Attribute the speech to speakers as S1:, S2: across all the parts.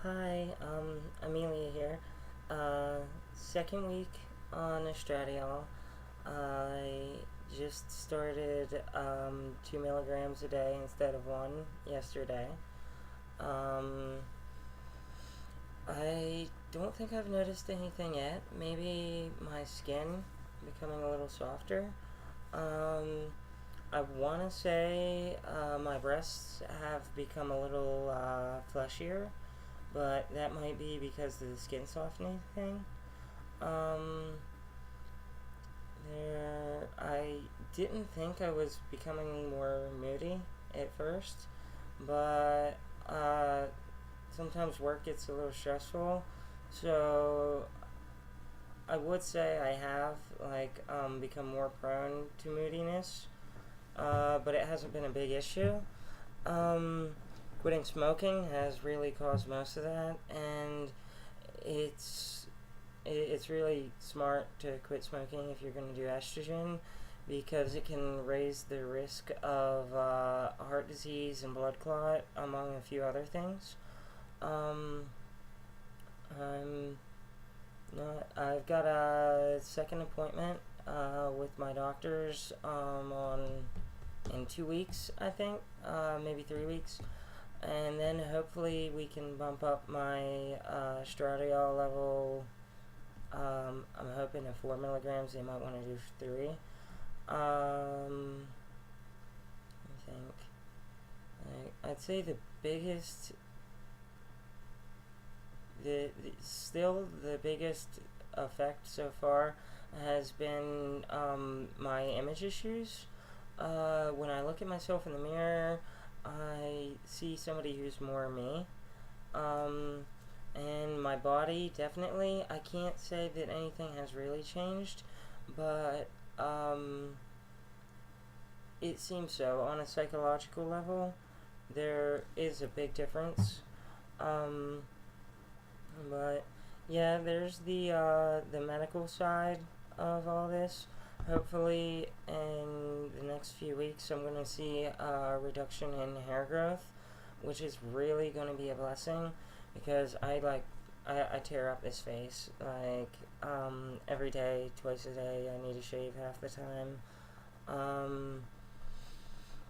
S1: Hi, Amelia here. Second week on estradiol. I just started 2 milligrams a day instead of one yesterday. Um, I don't think I've noticed anything yet. Maybe my skin becoming a little softer. Um, I want to say my breasts have become a little fleshier, but that might be because of the skin softening thing. Um, I didn't think I was becoming more moody at first, but uh, sometimes work gets a little stressful, so I would say I have become more prone to moodiness, but it hasn't been a big issue. Um, Quitting smoking has really caused most of that, and it's it's really smart to quit smoking if you're going to do estrogen because it can raise the risk of heart disease and blood clot, among a few other things. Um, I'm I've got a second appointment with my doctors on in 2 weeks, I think, maybe 3 weeks, and then hopefully we can bump up my estradiol level. I'm hoping at 4 milligrams. They might want to do 3. I think I'd say the biggest, still the biggest effect so far has been my image issues. When I look at myself in the mirror, I see somebody who's more me. Um, and my body, definitely, I can't say that anything has really changed, but it seems so. On a psychological level, there is a big difference. Um, but yeah, there's the medical side of all this. Hopefully, in the next few weeks, I'm going to see a reduction in hair growth, which is really going to be a blessing because I tear up this face every day, twice a day. I need to shave half the time. Um,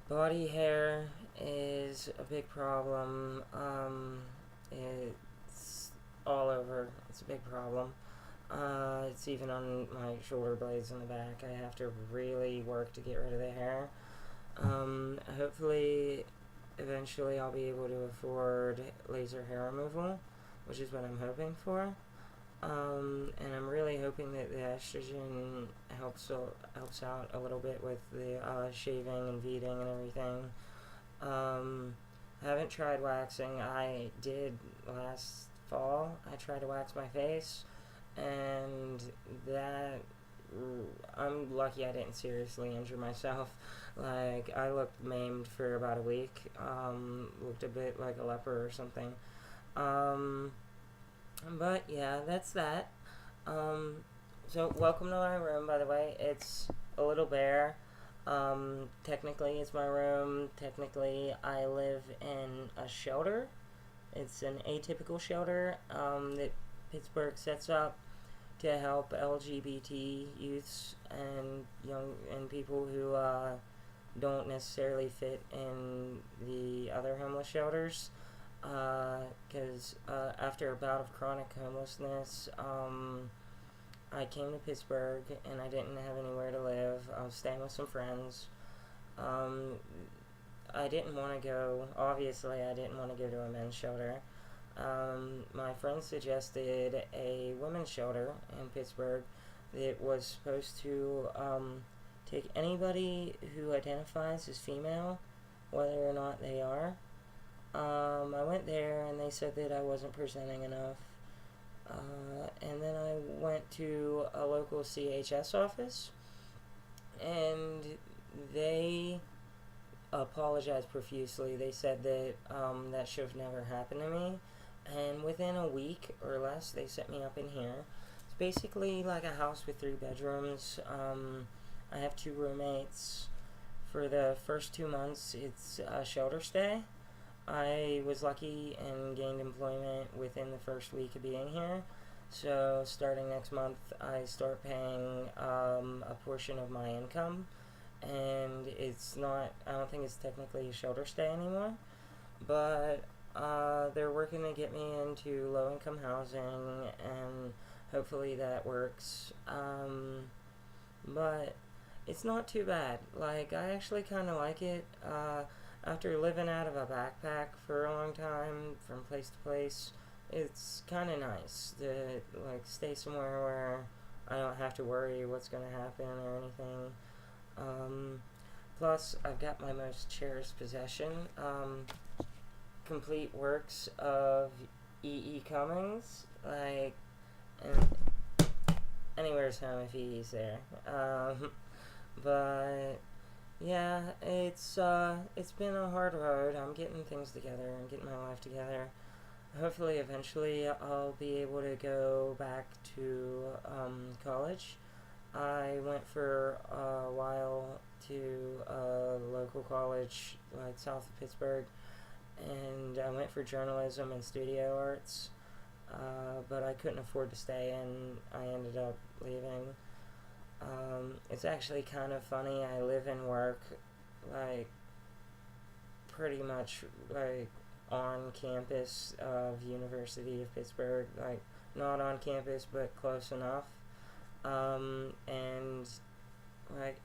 S1: Body hair is a big problem. It's all over. It's a big problem. It's even on my shoulder blades in the back. I have to really work to get rid of the hair. Hopefully, eventually, I'll be able to afford laser hair removal, which is what I'm hoping for. And I'm really hoping that the estrogen helps out a little bit with the shaving and veeding and everything. Um, haven't tried waxing. I did last fall. I tried to wax my face, and that I'm lucky I didn't seriously injure myself. Like, I looked maimed for about a week. Looked a bit like a leper or something. Um, but yeah, that's that. Um, so welcome to my room, by the way. It's a little bare. Technically, it's my room. Technically, I live in a shelter. It's an atypical shelter that Pittsburgh sets up to help LGBT youths and people who don't necessarily fit in the other homeless shelters. Because after a bout of chronic homelessness, I came to Pittsburgh and I didn't have anywhere to live. I was staying with some friends. Um, I didn't want to go, obviously, I didn't want to go to a men's shelter. My friend suggested a women's shelter in Pittsburgh that was supposed to take anybody who identifies as female, whether or not they are. I went there and they said that I wasn't presenting enough. And then I went to a local CHS office and they apologized profusely. They said that that should have never happened to me. And within a week or less, they set me up in here. It's basically like a house with 3 bedrooms. I have 2 roommates. For the first 2 months, it's a shelter stay. I was lucky and gained employment within the first week of being here. So starting next month, I start paying a portion of my income, and it's not, I don't think it's technically a shelter stay anymore, but they're working to get me into low-income housing, and hopefully that works. But it's not too bad. Like, I actually kind of like it. After living out of a backpack for a long time, from place to place, it's kind of nice to, like, stay somewhere where I don't have to worry what's going to happen or anything. Plus, I've got my most cherished possession, complete works of E.E. Cummings, like, and anywhere's home if he's there. But yeah, it's been a hard road. I'm getting things together and getting my life together. Hopefully, eventually, I'll be able to go back to college. I went for a while to a local college, like south of Pittsburgh, and I went for journalism and studio arts, but I couldn't afford to stay, and I ended up leaving. It's actually kind of funny. I live and work, like, pretty much, like, on campus of University of Pittsburgh. Like, not on campus, but close enough. And, like,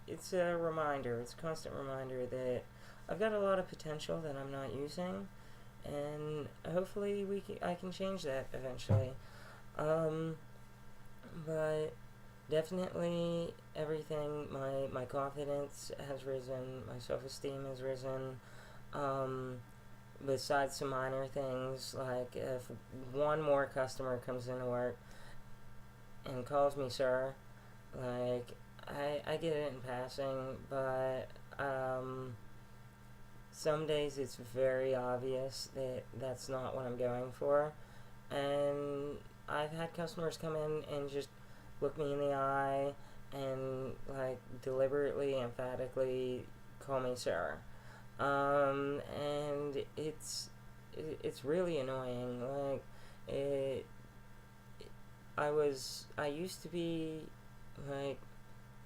S1: it's a reminder. It's a constant reminder that I've got a lot of potential that I'm not using, and hopefully I can change that eventually. But definitely everything, my confidence has risen, my self-esteem has risen, besides some minor things, like if one more customer comes into work and calls me sir, like, I get it in passing, but some days it's very obvious that that's not what I'm going for, and I've had customers come in and just look me in the eye and, like, deliberately, emphatically call me sir. And it's really annoying. Like, I used to be, like,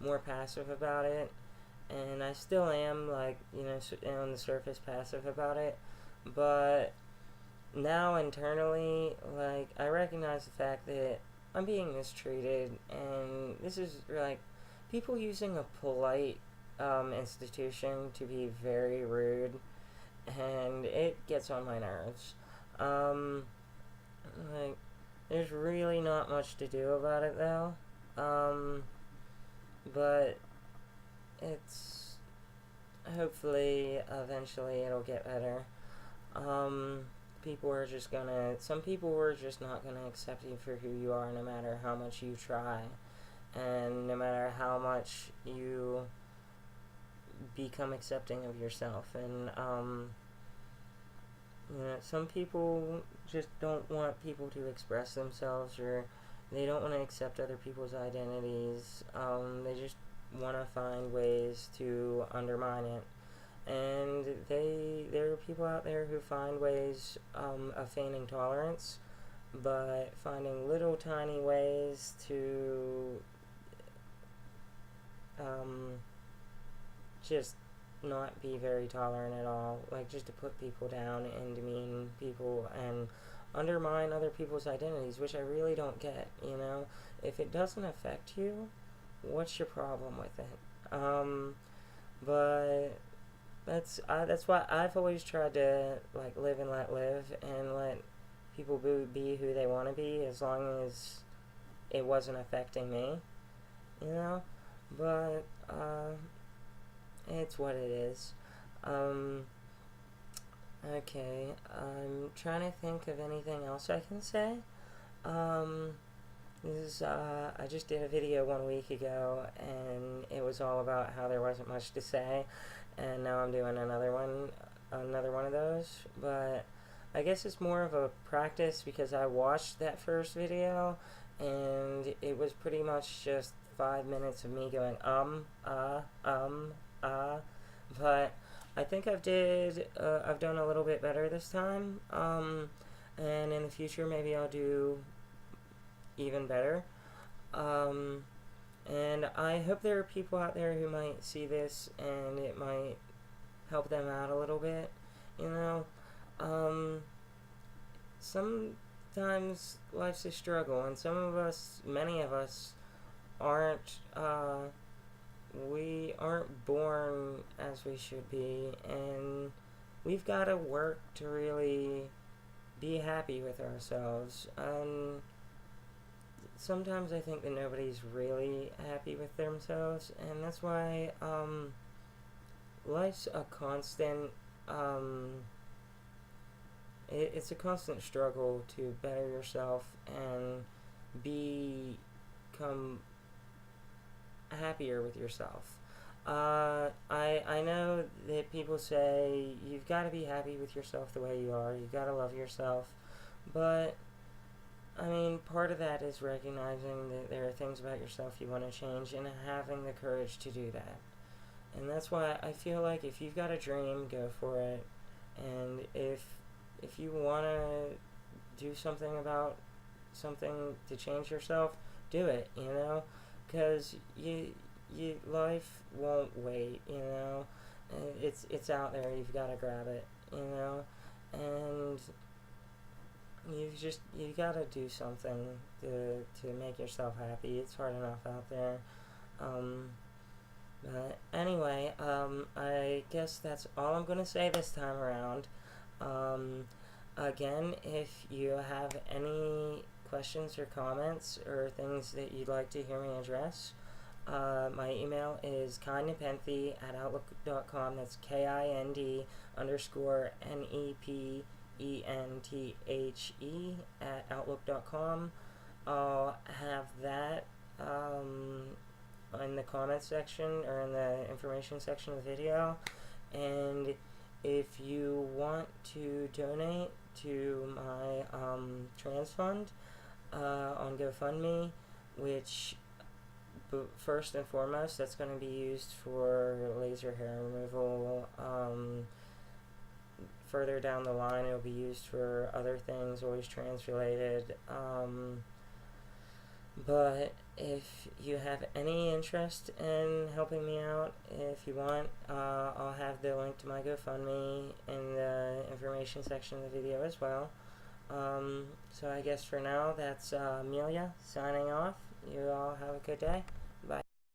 S1: more passive about it, and I still am, like, you know, on the surface passive about it, but now internally, like, I recognize the fact that I'm being mistreated, and this is, like, people using a polite institution to be very rude, and it gets on my nerves. Like, there's really not much to do about it, though, but it's, hopefully, eventually it'll get better. Some people are just not gonna accept you for who you are, no matter how much you try, and no matter how much you become accepting of yourself. And you know, some people just don't want people to express themselves, or they don't want to accept other people's identities. They just want to find ways to undermine it. And there are people out there who find ways of feigning tolerance, but finding little tiny ways to just not be very tolerant at all, like, just to put people down and demean people and undermine other people's identities, which I really don't get, you know? If it doesn't affect you, what's your problem with it? But that's why I've always tried to, like, live and let live, and let people be who they want to be, as long as it wasn't affecting me, you know? But it's what it is. Okay, I'm trying to think of anything else I can say. I just did a video 1 week ago, and it was all about how there wasn't much to say, and now I'm doing another one of those, but I guess it's more of a practice, because I watched that first video, and it was pretty much just 5 minutes of me going, but I think I've done a little bit better this time. And in the future, maybe I'll do even better. And I hope there are people out there who might see this and it might help them out a little bit. You know, sometimes life's a struggle, and many of us, aren't we aren't born as we should be, and we've got to work to really be happy with ourselves. And sometimes I think that nobody's really happy with themselves, and that's why life's a constant. It's a constant struggle to better yourself and become happier with yourself. I know that people say you've got to be happy with yourself the way you are. You've got to love yourself, but I mean, part of that is recognizing that there are things about yourself you want to change and having the courage to do that. And that's why I feel like if you've got a dream, go for it. And if you want to do something about something to change yourself, do it, you know? Because life won't wait, you know? It's out there, you've got to grab it, you know? And you gotta do something to make yourself happy. It's hard enough out there. But anyway, I guess that's all I'm gonna say this time around. Again, if you have any questions or comments or things that you'd like to hear me address, my email is kindnepenthe@outlook.com. That's KINDE_NEPENTHE@outlook.com. I'll have that in the comments section or in the information section of the video. And if you want to donate to my trans fund on GoFundMe, which first and foremost, that's going to be used for laser hair removal. Further down the line, it'll be used for other things, always trans related. But if you have any interest in helping me out, if you want, I'll have the link to my GoFundMe in the information section of the video as well. So I guess for now, that's Amelia signing off. You all have a good day.